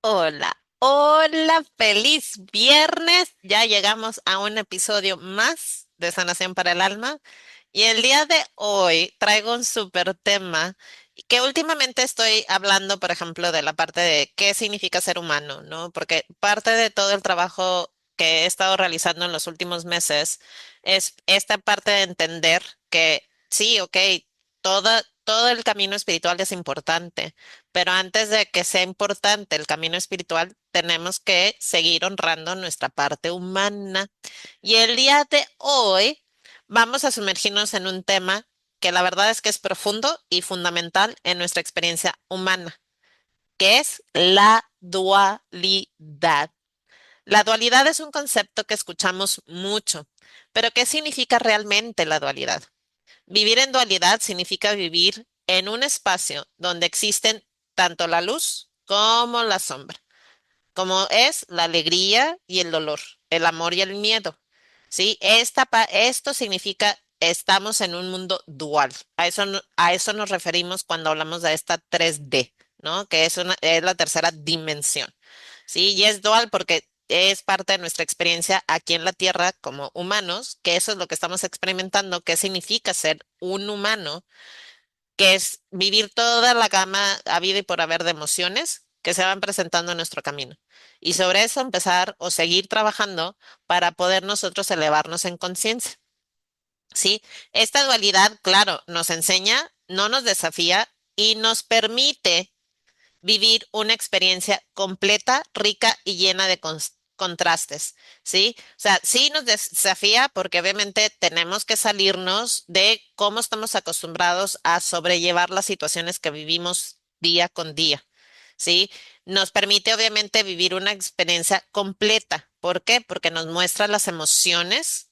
Hola, hola, feliz viernes. Ya llegamos a un episodio más de Sanación para el Alma. Y el día de hoy traigo un súper tema que últimamente estoy hablando, por ejemplo, de la parte de qué significa ser humano, ¿no? Porque parte de todo el trabajo que he estado realizando en los últimos meses es esta parte de entender que sí, ok, todo el camino espiritual es importante, pero antes de que sea importante el camino espiritual, tenemos que seguir honrando nuestra parte humana. Y el día de hoy vamos a sumergirnos en un tema que la verdad es que es profundo y fundamental en nuestra experiencia humana, que es la dualidad. La dualidad es un concepto que escuchamos mucho, pero ¿qué significa realmente la dualidad? Vivir en dualidad significa vivir en un espacio donde existen tanto la luz como la sombra, como es la alegría y el dolor, el amor y el miedo. ¿Sí? Esto significa estamos en un mundo dual. A eso nos referimos cuando hablamos de esta 3D, ¿no? Que es la tercera dimensión. ¿Sí? Y es dual porque es parte de nuestra experiencia aquí en la Tierra como humanos, que eso es lo que estamos experimentando, qué significa ser un humano, que es vivir toda la gama habida y por haber de emociones que se van presentando en nuestro camino. Y sobre eso empezar o seguir trabajando para poder nosotros elevarnos en conciencia. ¿Sí? Esta dualidad, claro, nos enseña, no nos desafía y nos permite vivir una experiencia completa, rica y llena de contrastes, ¿sí? O sea, sí nos desafía porque obviamente tenemos que salirnos de cómo estamos acostumbrados a sobrellevar las situaciones que vivimos día con día, ¿sí? Nos permite obviamente vivir una experiencia completa. ¿Por qué? Porque nos muestra las emociones.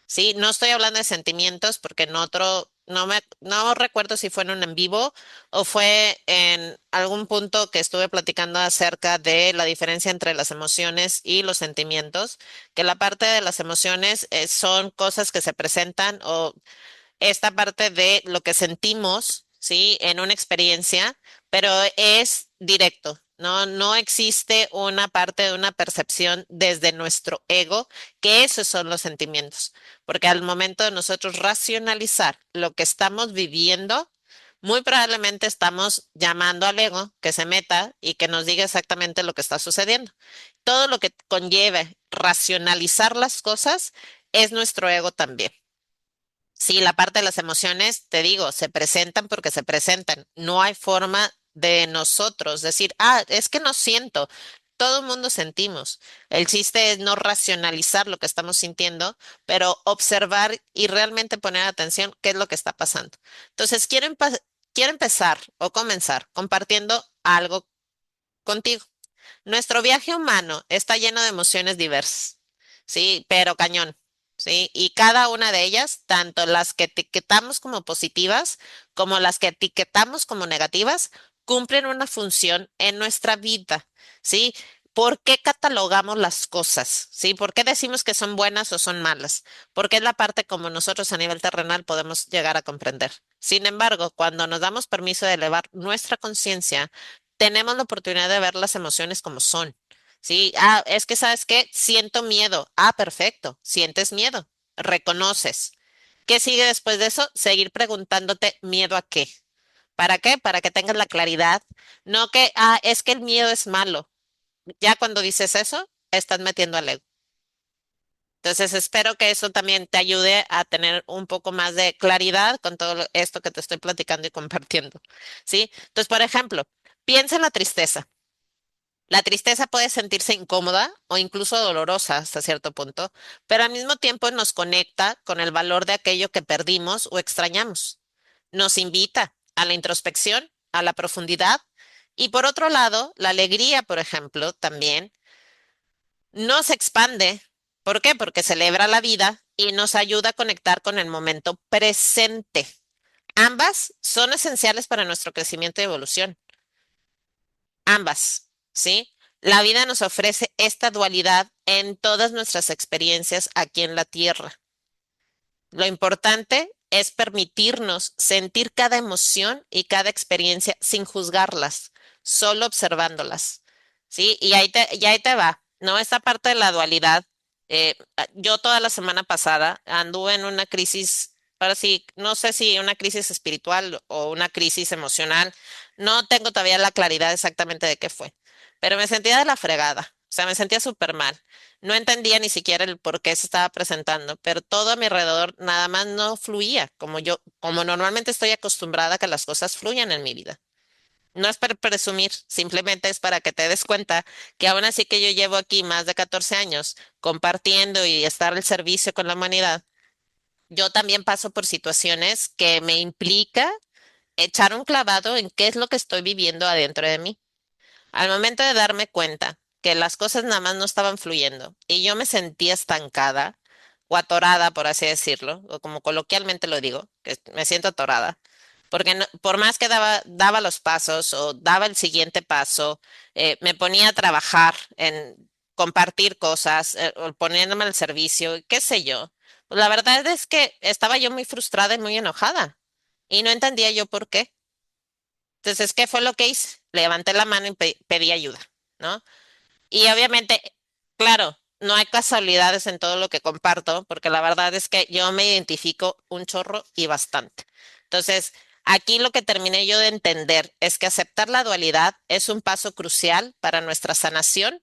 Sí, no estoy hablando de sentimientos porque no recuerdo si fue en un en vivo o fue en algún punto que estuve platicando acerca de la diferencia entre las emociones y los sentimientos, que la parte de las emociones son cosas que se presentan o esta parte de lo que sentimos, ¿sí? En una experiencia, pero es directo. No existe una parte de una percepción desde nuestro ego, que esos son los sentimientos. Porque al momento de nosotros racionalizar lo que estamos viviendo, muy probablemente estamos llamando al ego que se meta y que nos diga exactamente lo que está sucediendo. Todo lo que conlleve racionalizar las cosas es nuestro ego también. Sí, la parte de las emociones, te digo, se presentan porque se presentan. No hay forma de nosotros decir, es que no siento. Todo el mundo sentimos. El chiste es no racionalizar lo que estamos sintiendo, pero observar y realmente poner atención qué es lo que está pasando. Entonces, quiero empezar o comenzar compartiendo algo contigo. Nuestro viaje humano está lleno de emociones diversas, sí, pero cañón, sí, y cada una de ellas, tanto las que etiquetamos como positivas como las que etiquetamos como negativas, cumplen una función en nuestra vida, sí. ¿Por qué catalogamos las cosas? ¿Sí? ¿Por qué decimos que son buenas o son malas? Porque es la parte como nosotros a nivel terrenal podemos llegar a comprender. Sin embargo, cuando nos damos permiso de elevar nuestra conciencia, tenemos la oportunidad de ver las emociones como son. Sí, es que sabes qué, siento miedo. Perfecto, sientes miedo, reconoces. ¿Qué sigue después de eso? Seguir preguntándote miedo a qué. ¿Para qué? Para que tengas la claridad. No que, es que el miedo es malo. Ya cuando dices eso, estás metiendo al ego. Entonces, espero que eso también te ayude a tener un poco más de claridad con todo esto que te estoy platicando y compartiendo. ¿Sí? Entonces, por ejemplo, piensa en la tristeza. La tristeza puede sentirse incómoda o incluso dolorosa hasta cierto punto, pero al mismo tiempo nos conecta con el valor de aquello que perdimos o extrañamos. Nos invita a la introspección, a la profundidad y por otro lado, la alegría, por ejemplo, también nos expande. ¿Por qué? Porque celebra la vida y nos ayuda a conectar con el momento presente. Ambas son esenciales para nuestro crecimiento y evolución. Ambas, ¿sí? La vida nos ofrece esta dualidad en todas nuestras experiencias aquí en la Tierra. Lo importante es permitirnos sentir cada emoción y cada experiencia sin juzgarlas, solo observándolas. ¿sí? Y ahí te va, ¿no? Esta parte de la dualidad. Yo toda la semana pasada anduve en una crisis, ahora sí, no sé si una crisis espiritual o una crisis emocional, no tengo todavía la claridad exactamente de qué fue, pero me sentía de la fregada, o sea, me sentía súper mal. No entendía ni siquiera el por qué se estaba presentando, pero todo a mi alrededor nada más no fluía como normalmente estoy acostumbrada a que las cosas fluyan en mi vida. No es para presumir, simplemente es para que te des cuenta que aún así que yo llevo aquí más de 14 años compartiendo y estar al servicio con la humanidad, yo también paso por situaciones que me implica echar un clavado en qué es lo que estoy viviendo adentro de mí. Al momento de darme cuenta que las cosas nada más no estaban fluyendo y yo me sentía estancada o atorada, por así decirlo, o como coloquialmente lo digo, que me siento atorada, porque por más que daba los pasos o daba el siguiente paso, me ponía a trabajar en compartir cosas, o poniéndome al servicio, qué sé yo. Pues la verdad es que estaba yo muy frustrada y muy enojada y no entendía yo por qué. Entonces, ¿qué fue lo que hice? Levanté la mano y pedí ayuda, ¿no? Y obviamente, claro, no hay casualidades en todo lo que comparto, porque la verdad es que yo me identifico un chorro y bastante. Entonces, aquí lo que terminé yo de entender es que aceptar la dualidad es un paso crucial para nuestra sanación,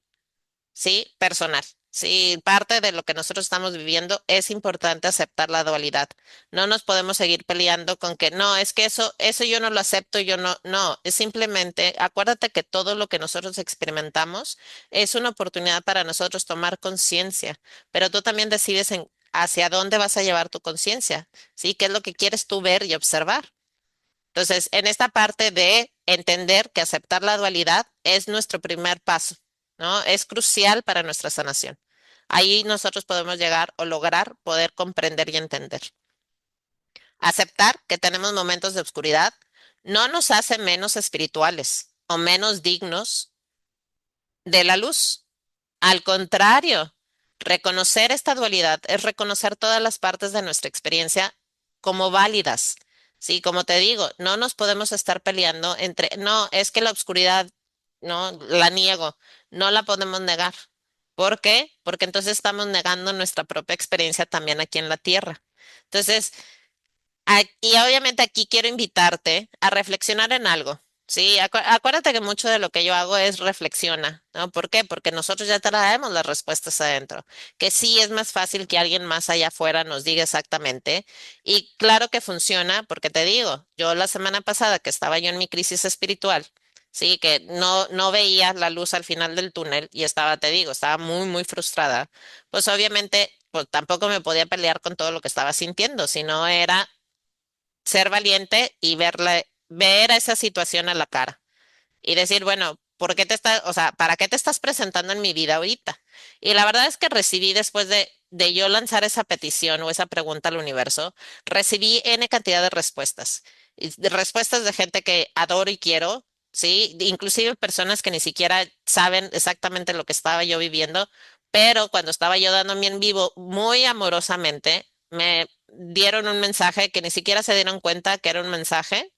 sí, personal. Sí, parte de lo que nosotros estamos viviendo es importante aceptar la dualidad. No nos podemos seguir peleando con que no, es que eso yo no lo acepto, yo no, no, es simplemente, acuérdate que todo lo que nosotros experimentamos es una oportunidad para nosotros tomar conciencia, pero tú también decides hacia dónde vas a llevar tu conciencia, ¿sí? ¿Qué es lo que quieres tú ver y observar? Entonces, en esta parte de entender que aceptar la dualidad es nuestro primer paso, ¿no? Es crucial para nuestra sanación. Ahí nosotros podemos llegar o lograr poder comprender y entender. Aceptar que tenemos momentos de oscuridad no nos hace menos espirituales o menos dignos de la luz. Al contrario, reconocer esta dualidad es reconocer todas las partes de nuestra experiencia como válidas. Sí, como te digo, no nos podemos estar peleando entre, no, es que la oscuridad, no, la niego, no la podemos negar. ¿Por qué? Porque entonces estamos negando nuestra propia experiencia también aquí en la Tierra. Entonces, y obviamente aquí quiero invitarte a reflexionar en algo. Sí, acuérdate que mucho de lo que yo hago es reflexiona, ¿no? ¿Por qué? Porque nosotros ya traemos las respuestas adentro, que sí es más fácil que alguien más allá afuera nos diga exactamente. Y claro que funciona, porque te digo, yo la semana pasada que estaba yo en mi crisis espiritual, sí, que no veía la luz al final del túnel y estaba, te digo, estaba muy, muy frustrada, pues obviamente, pues tampoco me podía pelear con todo lo que estaba sintiendo, sino era ser valiente y ver a esa situación a la cara y decir, bueno, ¿por qué te estás, o sea, para qué te estás presentando en mi vida ahorita? Y la verdad es que recibí después de yo lanzar esa petición o esa pregunta al universo, recibí N cantidad de respuestas. Y de respuestas de gente que adoro y quiero, ¿sí? Inclusive personas que ni siquiera saben exactamente lo que estaba yo viviendo, pero cuando estaba yo dando mi en vivo muy amorosamente, me dieron un mensaje que ni siquiera se dieron cuenta que era un mensaje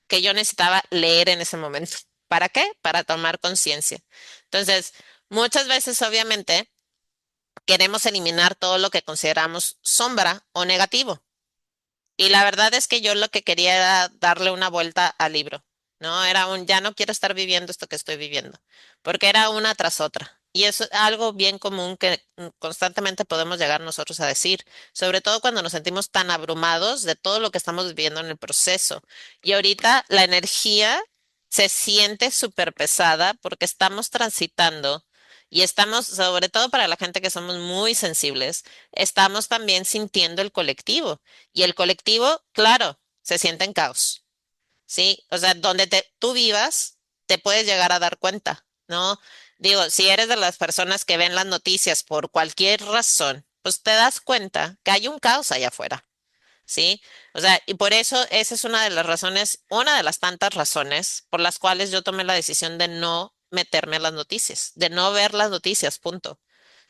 que yo necesitaba leer en ese momento. ¿Para qué? Para tomar conciencia. Entonces, muchas veces, obviamente, queremos eliminar todo lo que consideramos sombra o negativo. Y la verdad es que yo lo que quería era darle una vuelta al libro, ¿no? Ya no quiero estar viviendo esto que estoy viviendo, porque era una tras otra. Y es algo bien común que constantemente podemos llegar nosotros a decir, sobre todo cuando nos sentimos tan abrumados de todo lo que estamos viviendo en el proceso. Y ahorita la energía se siente súper pesada porque estamos transitando y estamos, sobre todo para la gente que somos muy sensibles, estamos también sintiendo el colectivo. Y el colectivo, claro, se siente en caos, ¿sí? O sea, donde tú vivas, te puedes llegar a dar cuenta, ¿no? Digo, si eres de las personas que ven las noticias por cualquier razón, pues te das cuenta que hay un caos allá afuera, ¿sí? O sea, y por eso esa es una de las razones, una de las tantas razones por las cuales yo tomé la decisión de no meterme a las noticias, de no ver las noticias, punto.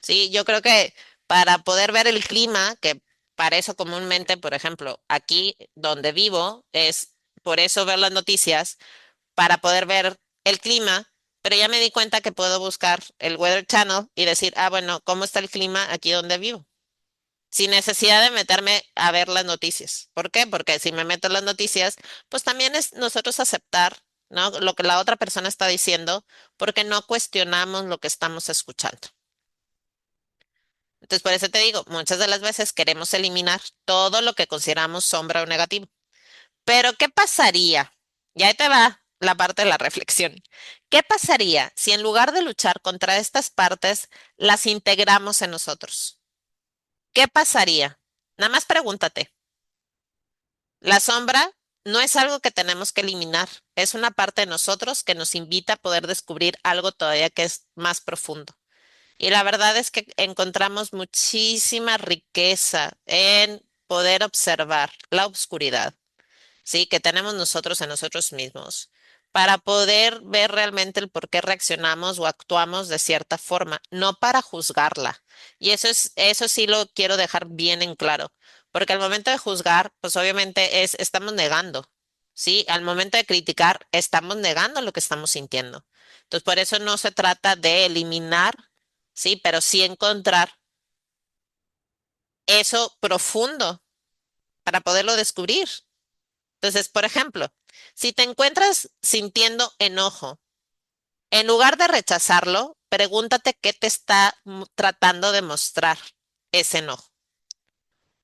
Sí, yo creo que para poder ver el clima, que para eso comúnmente, por ejemplo, aquí donde vivo, es por eso ver las noticias, para poder ver el clima, pero ya me di cuenta que puedo buscar el Weather Channel y decir, ah, bueno, ¿cómo está el clima aquí donde vivo? Sin necesidad de meterme a ver las noticias. ¿Por qué? Porque si me meto en las noticias, pues también es nosotros aceptar, ¿no? Lo que la otra persona está diciendo, porque no cuestionamos lo que estamos escuchando. Entonces, por eso te digo, muchas de las veces queremos eliminar todo lo que consideramos sombra o negativo. Pero, ¿qué pasaría? Y ahí te va la parte de la reflexión. ¿Qué pasaría si en lugar de luchar contra estas partes, las integramos en nosotros? ¿Qué pasaría? Nada más pregúntate. La sombra no es algo que tenemos que eliminar, es una parte de nosotros que nos invita a poder descubrir algo todavía que es más profundo. Y la verdad es que encontramos muchísima riqueza en poder observar la oscuridad, ¿sí? Que tenemos nosotros en nosotros mismos, para poder ver realmente el por qué reaccionamos o actuamos de cierta forma, no para juzgarla. Y eso sí lo quiero dejar bien en claro, porque al momento de juzgar, pues obviamente estamos negando, ¿sí? Al momento de criticar, estamos negando lo que estamos sintiendo. Entonces, por eso no se trata de eliminar, ¿sí? Pero sí encontrar eso profundo para poderlo descubrir. Entonces, por ejemplo, si te encuentras sintiendo enojo, en lugar de rechazarlo, pregúntate qué te está tratando de mostrar ese enojo.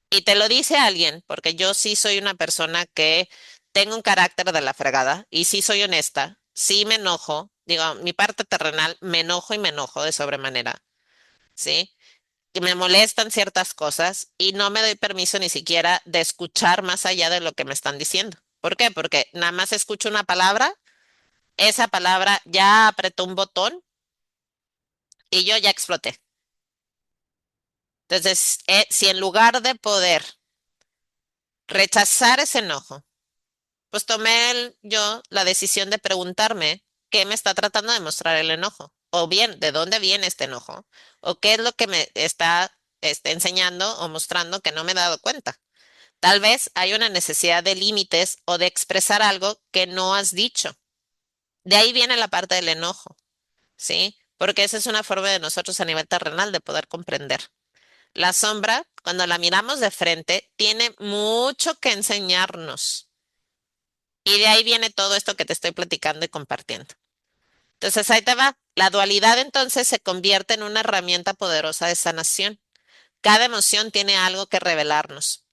Y te lo dice alguien, porque yo sí soy una persona que tengo un carácter de la fregada y sí soy honesta, sí me enojo, digo, mi parte terrenal, me enojo de sobremanera, ¿sí? Que me molestan ciertas cosas y no me doy permiso ni siquiera de escuchar más allá de lo que me están diciendo. ¿Por qué? Porque nada más escucho una palabra, esa palabra ya apretó un botón y yo ya exploté. Entonces, si en lugar de poder rechazar ese enojo, pues tomé yo la decisión de preguntarme qué me está tratando de mostrar el enojo, o bien, de dónde viene este enojo, o qué es lo que me está enseñando o mostrando que no me he dado cuenta. Tal vez hay una necesidad de límites o de expresar algo que no has dicho. De ahí viene la parte del enojo, ¿sí? Porque esa es una forma de nosotros a nivel terrenal de poder comprender. La sombra, cuando la miramos de frente, tiene mucho que enseñarnos. Y de ahí viene todo esto que te estoy platicando y compartiendo. Entonces, ahí te va. La dualidad entonces se convierte en una herramienta poderosa de sanación. Cada emoción tiene algo que revelarnos.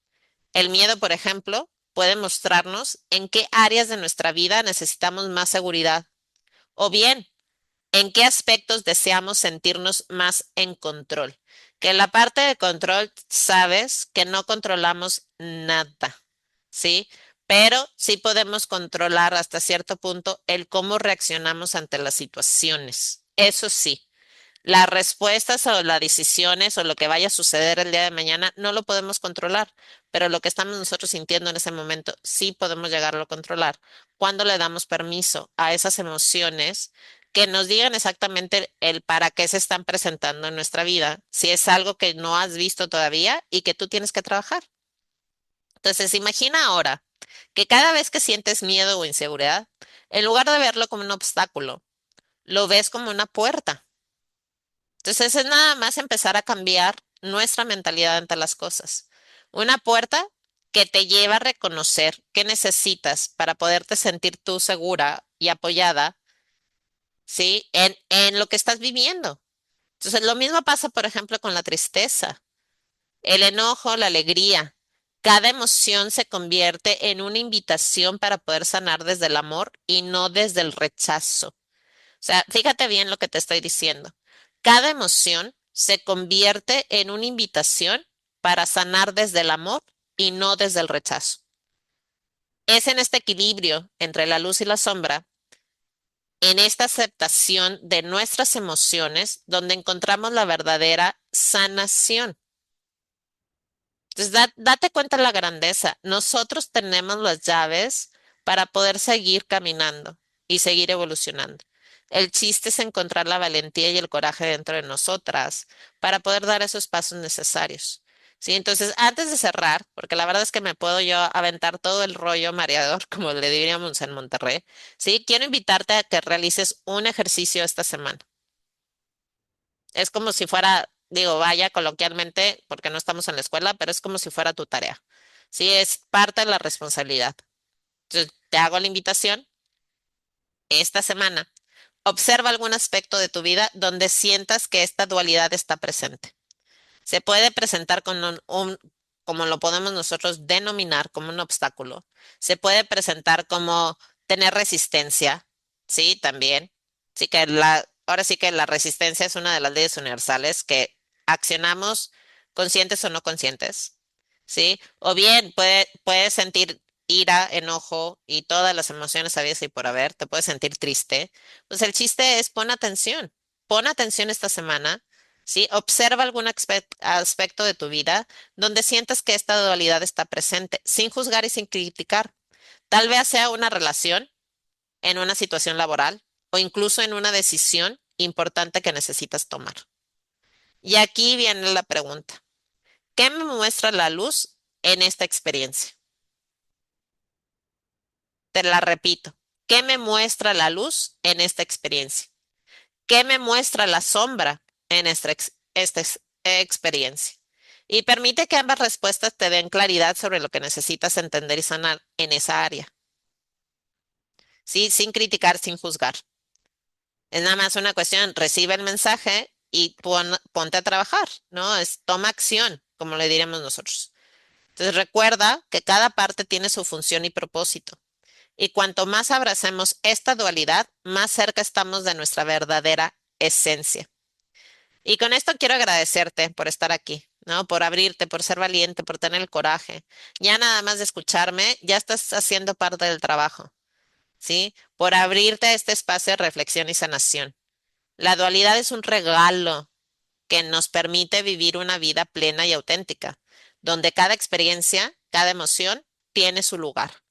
El miedo, por ejemplo, puede mostrarnos en qué áreas de nuestra vida necesitamos más seguridad o bien en qué aspectos deseamos sentirnos más en control. Que en la parte de control sabes que no controlamos nada, ¿sí? Pero sí podemos controlar hasta cierto punto el cómo reaccionamos ante las situaciones. Eso sí. Las respuestas o las decisiones o lo que vaya a suceder el día de mañana no lo podemos controlar, pero lo que estamos nosotros sintiendo en ese momento sí podemos llegarlo a controlar cuando le damos permiso a esas emociones que nos digan exactamente el para qué se están presentando en nuestra vida, si es algo que no has visto todavía y que tú tienes que trabajar. Entonces, imagina ahora que cada vez que sientes miedo o inseguridad, en lugar de verlo como un obstáculo, lo ves como una puerta. Entonces es nada más empezar a cambiar nuestra mentalidad ante las cosas. Una puerta que te lleva a reconocer qué necesitas para poderte sentir tú segura y apoyada, ¿sí? En lo que estás viviendo. Entonces lo mismo pasa, por ejemplo, con la tristeza, el enojo, la alegría. Cada emoción se convierte en una invitación para poder sanar desde el amor y no desde el rechazo. O sea, fíjate bien lo que te estoy diciendo. Cada emoción se convierte en una invitación para sanar desde el amor y no desde el rechazo. Es en este equilibrio entre la luz y la sombra, en esta aceptación de nuestras emociones, donde encontramos la verdadera sanación. Entonces, date cuenta de la grandeza. Nosotros tenemos las llaves para poder seguir caminando y seguir evolucionando. El chiste es encontrar la valentía y el coraje dentro de nosotras para poder dar esos pasos necesarios. Sí, entonces antes de cerrar, porque la verdad es que me puedo yo aventar todo el rollo mareador, como le diríamos en Monterrey, sí, quiero invitarte a que realices un ejercicio esta semana. Es como si fuera, digo, vaya coloquialmente, porque no estamos en la escuela, pero es como si fuera tu tarea. Sí, es parte de la responsabilidad. Entonces, te hago la invitación esta semana. Observa algún aspecto de tu vida donde sientas que esta dualidad está presente. Se puede presentar con como lo podemos nosotros denominar como un obstáculo. Se puede presentar como tener resistencia, sí, también. Sí que ahora sí que la resistencia es una de las leyes universales que accionamos conscientes o no conscientes, sí. O bien puedes sentir ira, enojo y todas las emociones habidas y por haber. Te puedes sentir triste. Pues el chiste es pon atención. Pon atención esta semana. ¿Sí? Observa algún aspecto de tu vida donde sientas que esta dualidad está presente, sin juzgar y sin criticar. Tal vez sea una relación, en una situación laboral o incluso en una decisión importante que necesitas tomar. Y aquí viene la pregunta. ¿Qué me muestra la luz en esta experiencia? Te la repito. ¿Qué me muestra la luz en esta experiencia? ¿Qué me muestra la sombra en esta experiencia? Y permite que ambas respuestas te den claridad sobre lo que necesitas entender y sanar en esa área. Sí, sin criticar, sin juzgar. Es nada más una cuestión, recibe el mensaje y ponte a trabajar, ¿no? Toma acción, como le diremos nosotros. Entonces recuerda que cada parte tiene su función y propósito. Y cuanto más abracemos esta dualidad, más cerca estamos de nuestra verdadera esencia. Y con esto quiero agradecerte por estar aquí, ¿no? Por abrirte, por ser valiente, por tener el coraje. Ya nada más de escucharme, ya estás haciendo parte del trabajo, ¿sí? Por abrirte a este espacio de reflexión y sanación. La dualidad es un regalo que nos permite vivir una vida plena y auténtica, donde cada experiencia, cada emoción tiene su lugar,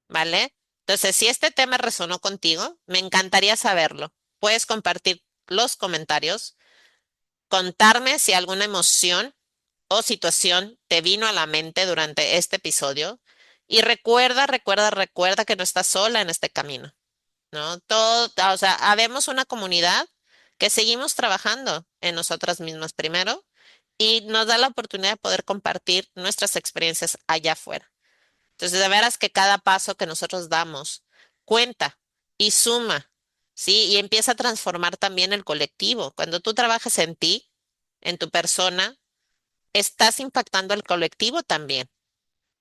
¿vale? Entonces, si este tema resonó contigo, me encantaría saberlo. Puedes compartir los comentarios, contarme si alguna emoción o situación te vino a la mente durante este episodio. Y recuerda que no estás sola en este camino, ¿no? O sea, habemos una comunidad que seguimos trabajando en nosotras mismas primero y nos da la oportunidad de poder compartir nuestras experiencias allá afuera. Entonces, de veras que cada paso que nosotros damos cuenta y suma, ¿sí? Y empieza a transformar también el colectivo. Cuando tú trabajas en ti, en tu persona, estás impactando al colectivo también.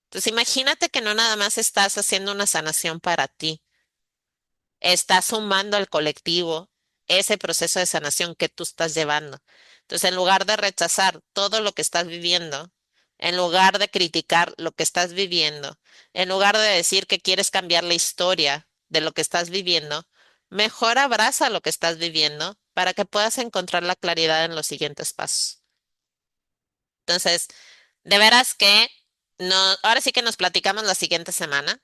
Entonces, imagínate que no nada más estás haciendo una sanación para ti, estás sumando al colectivo ese proceso de sanación que tú estás llevando. Entonces, en lugar de rechazar todo lo que estás viviendo, en lugar de criticar lo que estás viviendo, en lugar de decir que quieres cambiar la historia de lo que estás viviendo, mejor abraza lo que estás viviendo para que puedas encontrar la claridad en los siguientes pasos. Entonces, de veras que no, ahora sí que nos platicamos la siguiente semana,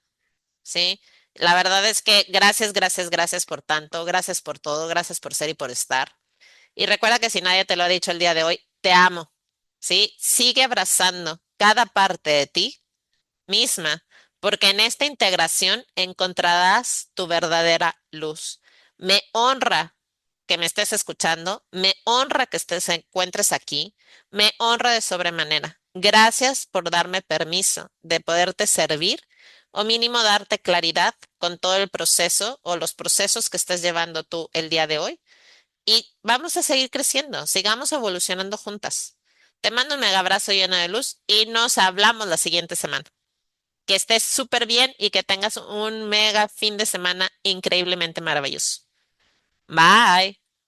¿sí? La verdad es que gracias por tanto, gracias por todo, gracias por ser y por estar. Y recuerda que si nadie te lo ha dicho el día de hoy, te amo, ¿sí? Sigue abrazando cada parte de ti misma, porque en esta integración encontrarás tu verdadera luz. Me honra que me estés escuchando, me honra que encuentres aquí, me honra de sobremanera. Gracias por darme permiso de poderte servir o mínimo darte claridad con todo el proceso o los procesos que estés llevando tú el día de hoy. Y vamos a seguir creciendo, sigamos evolucionando juntas. Te mando un mega abrazo lleno de luz y nos hablamos la siguiente semana. Que estés súper bien y que tengas un mega fin de semana increíblemente maravilloso. Bye.